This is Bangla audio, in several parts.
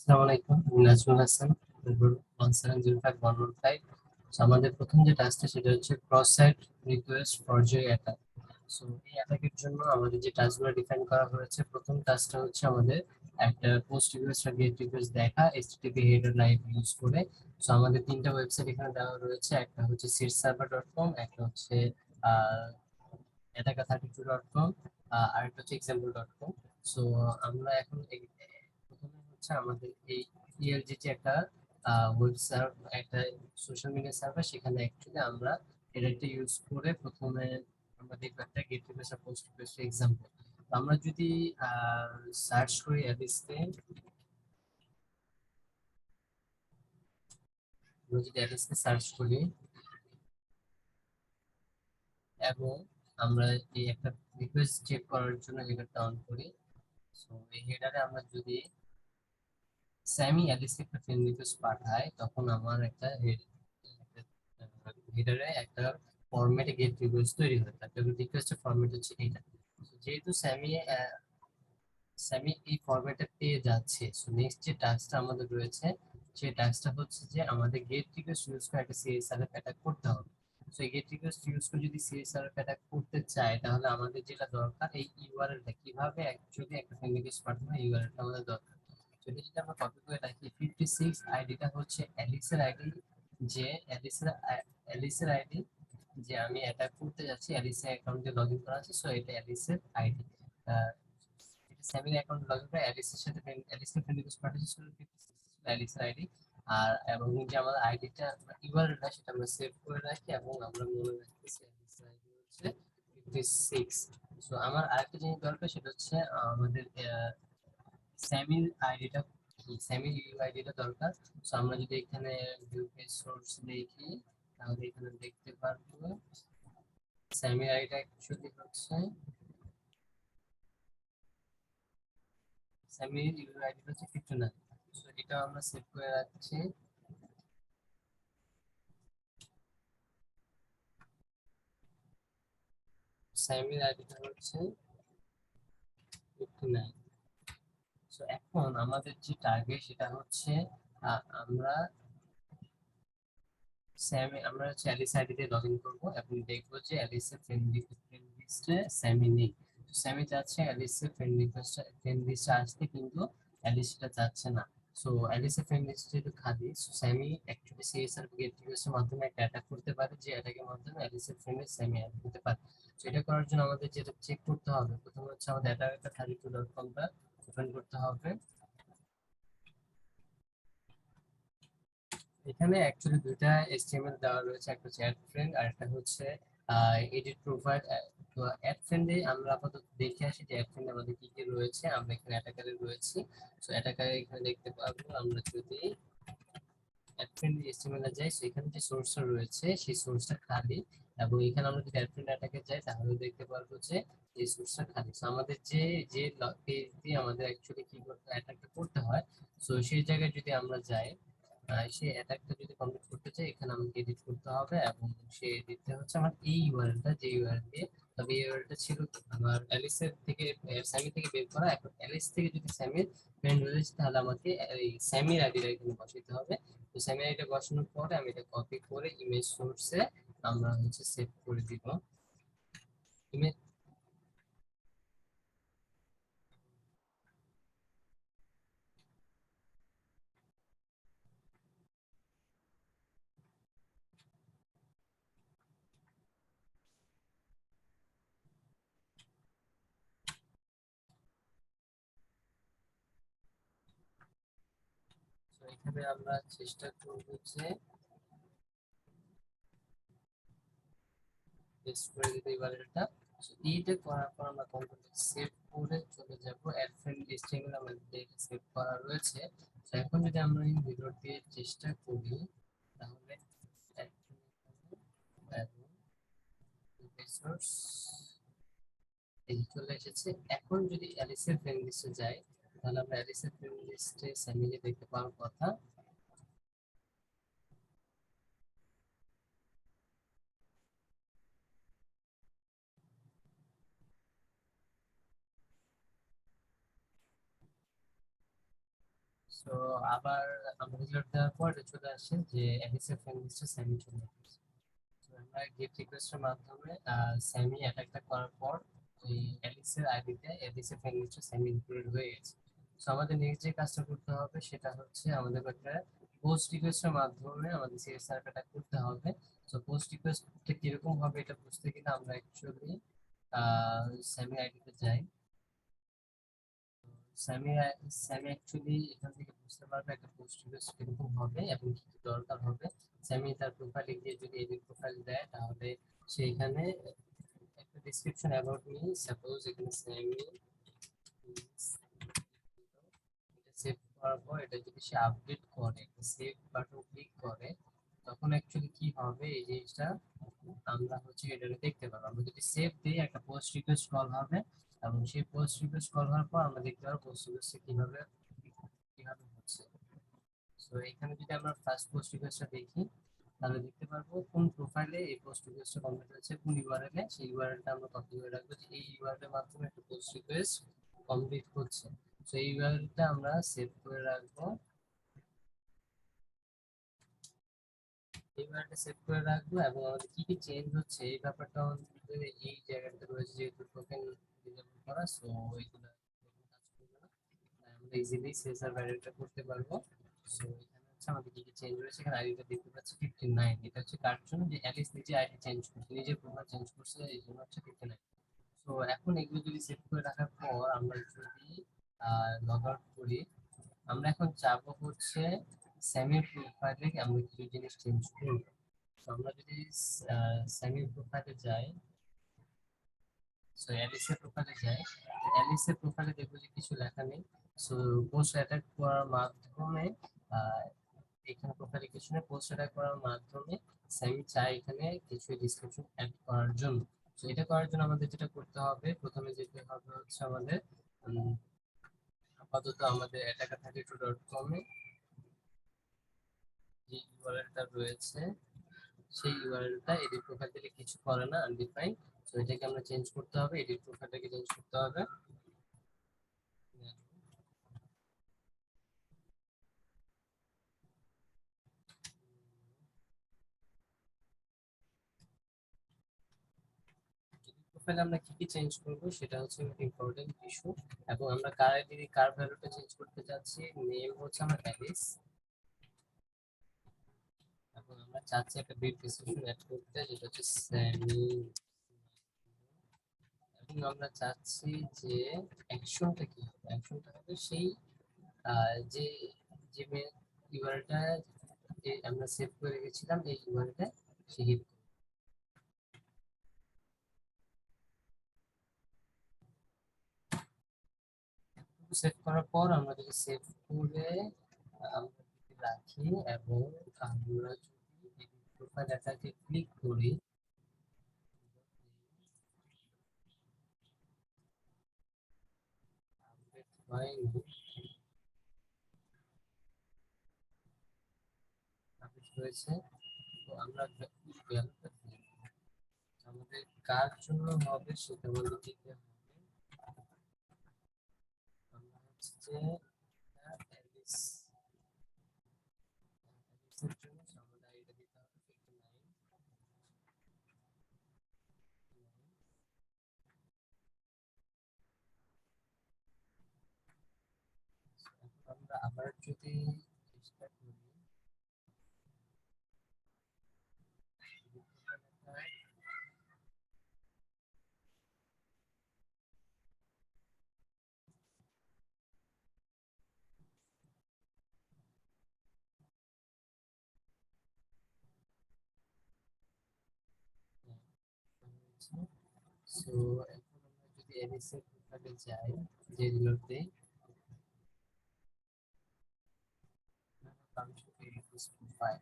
আসসালামু আলাইকুম, আমি নাজমুল হাসান। 1705115। আমাদের প্রথম যে টাস্কটা সেটা হচ্ছে cross site request forgery attack. So এই অ্যাটাকের জন্য আমাদের যে টাস্কগুলো ডিফাইন করা হয়েছে, প্রথম টাস্কটা হচ্ছে আমাদের একটা পোস্ট রিকোয়েস্ট আর গেট রিকোয়েস্ট দেখা এইচটিটিপি হেডার লাইভ ইউজ করে। সো আমাদের তিনটা ওয়েবসাইট এখানে দেওয়া রয়েছে, একটা হচ্ছে seedserver.com, একটা হচ্ছে ataka32.com, আর একটা হচ্ছে example.com। সো আমরা এখন প্রথমে হচ্ছে আমাদের এই ইএলজি যে একটা ওয়েব সার্ভার, একটা সোশ্যাল মিডিয়া সার্ভার, সেখানে অ্যাকচুয়ালি আমরা এটা একটা ইউজ করে প্রথমে আমরা দেখবো একটা গেট রিকোয়েস্ট আর পোস্ট রিকোয়েস্ট এক্সাম্পল। আমরা যদি সার্চ করি অ্যাডিসকে, আমরা যদি অ্যাডিসকে সার্চ করি এবং আমরা এই একটা রিকোয়েস্ট চেক করার জন্য হেডারটা অন করি। সো এই হেডারে আমরা যদি স্যামি অ্যালিসকে একটা ফ্রেন্ড রিকোয়েস্ট পাঠায়, তখন আমার একটা হেডারে একটা ফরম্যাটে গেট রিকোয়েস্ট তৈরি হয়। তারপরে রিকোয়েস্টের ফরম্যাট হচ্ছে এইটা। So, যেহেতু স্যামি এই ফরম্যাটে পেয়ে যাচ্ছে, সো নেক্সট যে টাস্কটা আমাদের রয়েছে, সেই টাস্কটা হচ্ছে যে আমাদের গেট রিকোয়েস্ট ইউজ করে একটা সিএসআর অ্যাটাক করতে হবে। সো এই গেট রিকোয়েস্ট ইউজ করে যদি সিএসআর অ্যাটাক করতে চায়, তাহলে আমাদের যেটা দরকার এই ইউআরএলটা কিভাবে অ্যাকচুয়ালি একটা ফ্রেন্ড রিকোয়েস্ট পাঠানো, ইউআরএলটা আমাদের দরকার। যদি যদি আমরা কপি করে রাখি, 56 আইডিটা হচ্ছে অ্যালিসের আইডি, যে অ্যালিসের আইডি যে আমি অ্যাটাক করতে যাচ্ছি, অ্যালিসের অ্যাকাউন্টে লগ ইন করা আছে, সো এটা অ্যালিসের আইডি। স্যামির অ্যাকাউন্ট লগ ইন করে অ্যালিসের সাথে অ্যালিসকে ফ্রেন্ড রিকোয়েস্ট পাঠিয়েছিল, 56 অ্যালিসের আইডি। আর এবং যে আমার আইডিটা ইউআরএলটা সেটা আমরা সেভ করে রাখি এবং আমরা মনে রাখতেছি অ্যালিসের আইডি হচ্ছে 56। সো আমার আরেকটা জিনিস দরকার, সেটা হচ্ছে আমাদের স্যামির আইডিটা কি, স্যামির ইউ আইডিটা দরকার। সো আমরা যদি এখানে ভিউ পেজ সোর্স দেখি, তাহলে এখানে দেখতে পারবো স্যামির আইডিটা অ্যাকচুয়ালি হচ্ছে, স্যামির ইউ আইডিটা হচ্ছে 59। সো এটা আমরা সেভ করে রাখছি। স্যামির আইডিটা হচ্ছে 59। সো এখন আমাদের যে টার্গেট সেটা হচ্ছে আমরা আমরা হচ্ছে অ্যালিস আইডিতে লগ ইন করবো এবং দেখবো যে অ্যালিসের ফ্রেন্ড লিস্টে স্যামি নেই। স্যামি চাচ্ছে অ্যালিসের ফ্রেন্ড লিস্টে আসতে, কিন্তু অ্যালিস সেটা চাচ্ছে না। সো অ্যালিসের ফ্রেন্ড লিস্ট যেহেতু খালি, সো স্যামি অ্যাকচুয়ালি সিএসআর গেট রিকোয়েস্টের মাধ্যমে একটা অ্যাটাক করতে পারে, যে অ্যাটাকের মাধ্যমে অ্যালিসের ফ্রেন্ডে স্যামি অ্যাড করতে পারে। সো এটা করার জন্য আমাদের যেটা চেক করতে হবে, প্রথমে হচ্ছে আমাদের অ্যাটাকার 32.com-টা ওপেন করতে হবে। এখানে অ্যাকচুয়ালি দুইটা এসটিএমএল দেওয়া রয়েছে, একটা হচ্ছে অ্যাড ফ্রেন্ড আর একটা হচ্ছে এডিট প্রোফাইল। তো অ্যাড ফ্রেন্ডে আমরা আপাতত দেখে আসি যে অ্যাড ফ্রেন্ডে আমাদের কি কি রয়েছে। আমরা এখানে অ্যাটাকারে রয়েছি। সো অ্যাটাকারে এখানে দেখতে পারবো, আমরা যদি অ্যাড ফ্রেন্ড এসটিএমএল এ যাই, সো এখানে যে সোর্সটা রয়েছে সেই সোর্সটা খালি, এবং এখানে আমরা যদি অ্যাড ফ্রেন্ড অ্যাটাকে যাই, তাহলে দেখতে পারবো যে এই সোর্সটা খালি। সো আমাদের যে যে পেজ দিয়ে আমাদের অ্যাকচুয়ালি কি করতে অ্যাটাকটা করতে হয়, সো সেই জায়গায় যদি আমরা যাই, সেই অ্যাটাকটা যদি কমপ্লিট করতে চাই, এখানে আমাকে এডিট করতে হবে এবং সে দিতে হচ্ছে আমার এই ইউআরএলটা, যে ইউআরএল দিয়ে। তবে এই ইউআরএলটা ছিল আমার অ্যালিসের থেকে, স্যামি থেকে বের করা। এখন অ্যালিস থেকে যদি স্যামির ফ্রেন্ড হয়েছে, তাহলে আমাকে এই স্যামির আইডিটা এখানে বসাতে হবে। তো স্যামির আইডিটা বসানোর পরে আমি এটা কপি করে ইমেজ সোর্সে আমরা হচ্ছে সেভ করে দিব। ইমেজ, তো এখানে আমরা চেষ্টা করব যে পেস্ট করে দিতে ইউআরএলটা। সো এইটা করার পর আমরা কন্ট্রোল সেভ করে চলে যাব অ্যাড ফ্রেন্ড লিস্টিং এ, আমাদের সেভ করা রয়েছে। তো এখন যদি আমরা এই ভিডিও দিয়ে চেষ্টা করি, তাহলে রিসোর্স এই চলে এসেছে। এখন যদি অ্যালিসের ফ্রেন্ড লিস্টে যাই, তাহলে আমরা অ্যালিসের ফ্রেন্ড লিস্টে স্যামিকে দেখতে পাওয়ার কথা। সো আবার আমরা রেজাল্ট দেওয়ার পর এটা চলে আসে যে এডিসি ফ্রেন্ড লিস্টে সেমি চলে আসে। তো আমরা গেট রিকোয়েস্টের মাধ্যমে সেমি অ্যাটাকটা করার পর এই এডিসির আইডিতে এডিসি ফ্রেন্ড লিস্টে সেমি ইনক্লুডেড হয়ে গেছে। সো আমাদের নেক্সট যে কাজটা করতে হবে সেটা হচ্ছে আমাদের একটা পোস্ট রিকোয়েস্টের মাধ্যমে আমাদের সিএসআর টা করতে হবে। সো পোস্ট রিকোয়েস্টটা কিরকম হবে এটা বুঝতে গেলে আমরা অ্যাকচুয়ালি সেমি আইডিতে যাই। স্যামি স্যামি অ্যাকচুয়ালি এখান থেকে বুঝতে পারবে একটা পোস্ট রিকোয়েস্ট কিরকম হবে এবং কি কি দরকার হবে। স্যামি তার প্রোফাইলে গিয়ে যদি এডিট প্রোফাইল দেয় তাহলে সেইখানে একটা ডেসক্রিপশন অ্যাবাউট মি, সাপোজ এখানে স্যামি, এটা সেভ করার পর এটা যদি সে আপডেট করে সেভ বাটন ক্লিক করে তখন অ্যাকচুয়ালি কি হবে এই জিনিসটা আমরা হচ্ছে এটা দেখতে পাবো। আমরা যদি সেভ দিই একটা পোস্ট রিকোয়েস্ট কল হবে এবং সেই পোস্ট রিকোয়েস্ট কল হওয়ার পর আমরা দেখতে পাবো পোস্ট রিকোয়েস্ট কিভাবে কিভাবে হচ্ছে। সো এখানে যদি আমরা ফার্স্ট পোস্ট রিকোয়েস্টটা দেখি তাহলে দেখতে পারবো কোন প্রোফাইলে এই পোস্ট রিকোয়েস্টটা কমপ্লিট হচ্ছে, কোন ইউআরএল এ, সেই ইউআরএলটা আমরা কপি করে রাখবো যে এই ইউআরএল এর মাধ্যমে একটা পোস্ট রিকোয়েস্ট কমপ্লিট হচ্ছে। সো এই ইউআরএলটা আমরা সেভ করে রাখবো, এই ইউআরএলটা সেভ করে রাখবো এবং আমাদের কি কি চেঞ্জ হচ্ছে এই ব্যাপারটা আমাদের এই জায়গাটাতে রয়েছে যেহেতু টোকেন ডিসেবল করা। সো এইগুলো কাজ করবে না, তাই আমরা ইজিলি সেন্সর ভ্যারিয়েটটা করতে পারবো। সো এখানে হচ্ছে আমাদের কি কি চেঞ্জ হয়েছে, এখানে আইডিটা দেখতে পাচ্ছি 59, এটা হচ্ছে কার জন্য যে অ্যালিস নিজে আইডি চেঞ্জ করছে, নিজে প্রোফাইল চেঞ্জ করছে এই জন্য হচ্ছে 59। সো এখন এগুলো যদি সেভ করে রাখার পর আমরা যদি লগ আউট করি আমরা এখন যাব হচ্ছে সেমি প্রোফাইলে আমরা কিছু জিনিস চেঞ্জ করব। তো আমরা যদি সেমি প্রোফাইলে যাই, সো অ্যালিসের প্রোফাইলে যাই, অ্যালিসের প্রোফাইলে দেখবো যে কিছু লেখা নেই। সো পোস্ট অ্যাটাক করার মাধ্যমে আহ, এখানে প্রোফাইলে কিছু নেই, পোস্ট অ্যাটাক করার মাধ্যমে আমি চাই এখানে কিছু ডিসক্রিপশন অ্যাড করার জন্য। তো এটা করার জন্য আমাদের যেটা করতে হবে প্রথমে যেতে হবে হচ্ছে আমাদের আপাতত আমাদের attacker32.com এ যে ইউআরএলটা রয়েছে সেই ইউআরএলটা এডিট প্রোফাইল দিলে কিছু করে না, আনডিফাইন্ড। তো এটাকে আমরা চেঞ্জ করতে হবে, এডিট প্রোফাইলটাকে চেঞ্জ করতে হবে। প্রোফাইলে আমরা কি কি চেঞ্জ করব সেটা হচ্ছে ইম্পর্টেন্ট ইস্যু। এবং আমরা কার আইডি কার ভ্যালুটা চেঞ্জ করতে যাচ্ছি, নেম হচ্ছে আমার অ্যালিস এবং আমরা চাচ্ছি একটা বিট ডিসক্রিপশন অ্যাড করতে যেটা হচ্ছে স্যামি এবং আমরা চাচ্ছি যে অ্যাকশনটা কি হবে, অ্যাকশনটা হবে সেই যে যে ইউআরএলটা যে আমরা সেভ করে রেখেছিলাম এই ইউআরএলটা সে হিট সেভ করার পর আমরা যদি সেভ করে আমরা যদি রাখি এবং আমরা যদি প্রোফাইল ডাটাকে ক্লিক করি আপডেট হয়নি, আপডেট হয়েছে। তো আমরা ভ্যালুটা আমাদের কার জন্য হবে সেটা আমাদের দিতে হবে। আমরা হচ্ছে যে অ্যালিস অ্যালিসের জন্য আমাদের আইডিটা দিতে হবে 59। এখন আমরা আবার যদি চেষ্টা করি সো এখন আমরা যদি অ্যালিসের প্রোফাইলে যাই যেগুলোতে ফাংশন প্রোফাইল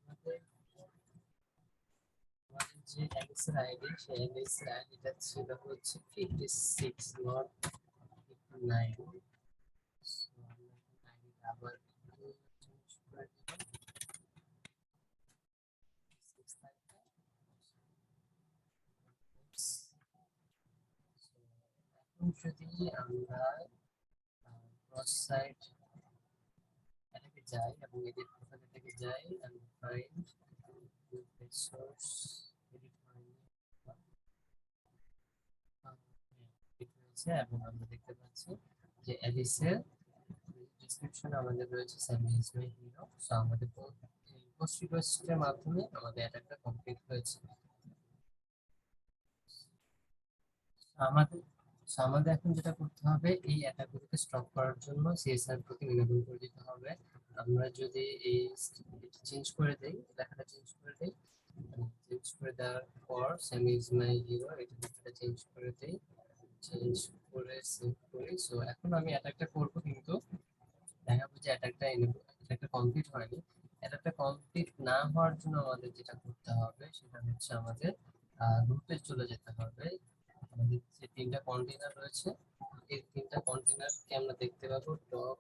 আমাদের আমাদের যে অ্যালিসের আইডি সেই অ্যালিসের আইডিটা ছিল হচ্ছে 56 নট 59। সো আমরা আইডিটা আবার চেঞ্জ করে দিলাম 56 থাকবে। এখন যদি আমরা ক্রস সাইট এটাকে যাই এবং এডিট প্রোফাইল থেকে যাই and find source edit find এবং আমরা দেখতে পাচ্ছি যে এডিসের ডেসক্রিপশন আমাদের রয়েছে Sami is my hero. So আমাদের পোস্ট রিকোয়েস্টের মাধ্যমে আমাদের অ্যাটাকটা কমপ্লিট হয়েছে। আমাদের আমাদের এখন যেটা করতে হবে এই অ্যাটাকগুলোকে স্টপ করার জন্য সিএসআর টোকেন এনেবল করে দিতে হবে। আমরা যদি এই চেঞ্জ করে দেই, লেখাটা চেঞ্জ করে দেই, চেঞ্জ করে দেওয়ার পর সামি ইজ মাই হিরো এটা চেঞ্জ করে দেই, চেঞ্জ করে সেভ করি। সো এখন আমি অ্যাটাকটা করব, কিন্তু দেখাবো যে অ্যাটাকটা কমপ্লিট হয়নি। অ্যাটাকটা কমপ্লিট না হওয়ার জন্য আমাদের যেটা করতে হবে সেটা হচ্ছে আমাদের রুটে চলে যেতে হবে। আমাদের যে তিনটা কন্টেইনার রয়েছে এই তিনটা কন্টেইনারকে আমরা দেখতে পাবো ডক।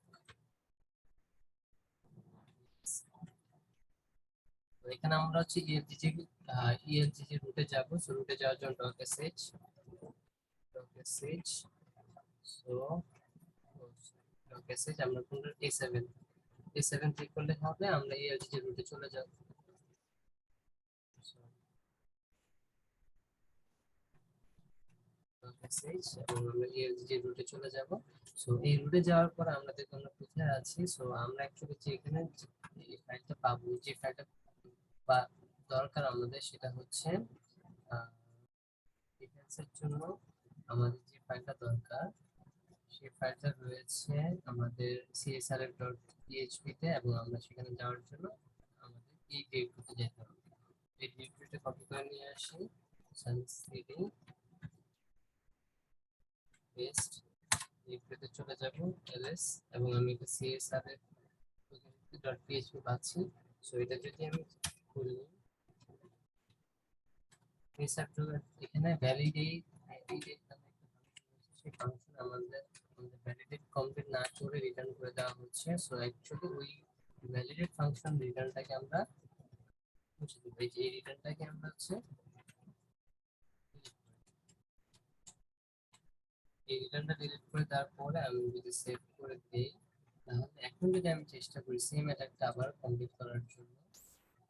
তো এখানে আমরা হচ্ছে ইএলজিজি রুটে যাব। সো রুটে যাওয়ার জন্য doc SH so doc SH আমরা কোন A7 ক্লিক করলে হবে, আমরা ইএলজিজি রুটে চলে যাব। মেসেজ এবং আমরা এই রুটে চলে যাব। সো এই রুটে যাওয়ার পর আমরা দেখব আমরা কোথায় আছি। সো আমরা অ্যাকচুয়ালি যে এখানে এই ফাইলটা পাবো, যে ফাইলটা দরকার আমাদের সেটা হচ্ছে ডিফেন্সের জন্য আমাদের যে ফাইলটা দরকার সেই ফাইলটা রয়েছে আমাদের csrf.php তে, এবং আমরা সেখানে যাওয়ার জন্য আমাদের এই ডিরেক্টরিতে যেতে হবে। এই ডিরেক্টরিটা কপি করে নিয়ে আসি, সানসিডি পেস্ট, ডিরেক্টরিতে চলে যাব ls, এবং আমি এটা csrf.php পাচ্ছি। সো এটা যদি আমি খুলি, এখানে ভ্যালিডেট নামে একটা ফাংশন আছে, সেই ফাংশন আমাদের ভ্যালিডেট কমপ্লিট না করে রিটার্ন করে দেওয়া হচ্ছে। সো অ্যাকচুয়ালি ওই ভ্যালিডেট ফাংশন রিটার্নটাকে আমরা মুছে দেব। এই রিটার্নটাকে আমরা হচ্ছে এই রিটার্নটা ডিলিট করে দেওয়ার পরে আমি যদি সেভ করে দেই, তাহলে এখন যদি আমি চেষ্টা করি সেম অ্যাটাকটা আবার কমপ্লিট করার জন্য,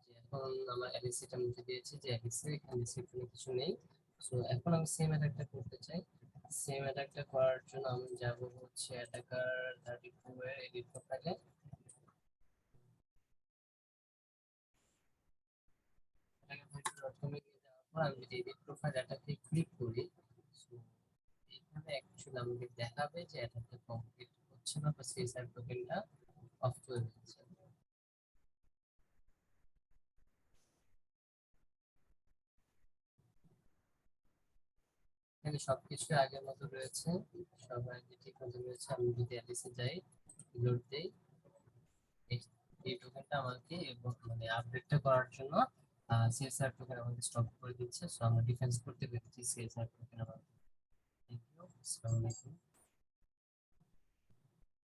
যে এখন আমার এলএসিটা মুছে দিয়েছি, যে এলএসি এখানে রিসিপ্টে কিছু নেই। সো এখন আমি সেম অ্যাটাকটা করতে চাই। সেম অ্যাটাকটা করার জন্য আমি যাব হচ্ছে অ্যাটাকার 32 এর এডিট প্রোফাইলে। অ্যাটাকার 32.com এ গিয়ে যাওয়ার পর আমি যদি এডিট প্রোফাইল অ্যাটাকে ক্লিক করি, সো এখানে অ্যাকচুয়ালি আমাকে দেখাবে যে অ্যাটাকটা কমপ্লিট হচ্ছে না বা সিএসআর টোকেনটা অফ করে দিচ্ছে। এখানে সবকিছু আগের মতো রয়েছে, সবাই ঠিক মতো রয়েছে। আমি যদি অ্যালিসে যাই, লোড দেই, এই টোকেনটা আমাকে এবং মানে আপডেটটা করার জন্য সিএসআর টোকেন আমাকে স্টপ করে দিচ্ছে। সো আমরা ডিফেন্স করতে পেরেছি সিএসআর টোকেন আমাদের। থ্যাংক ইউ, আসসালামু আলাইকুম।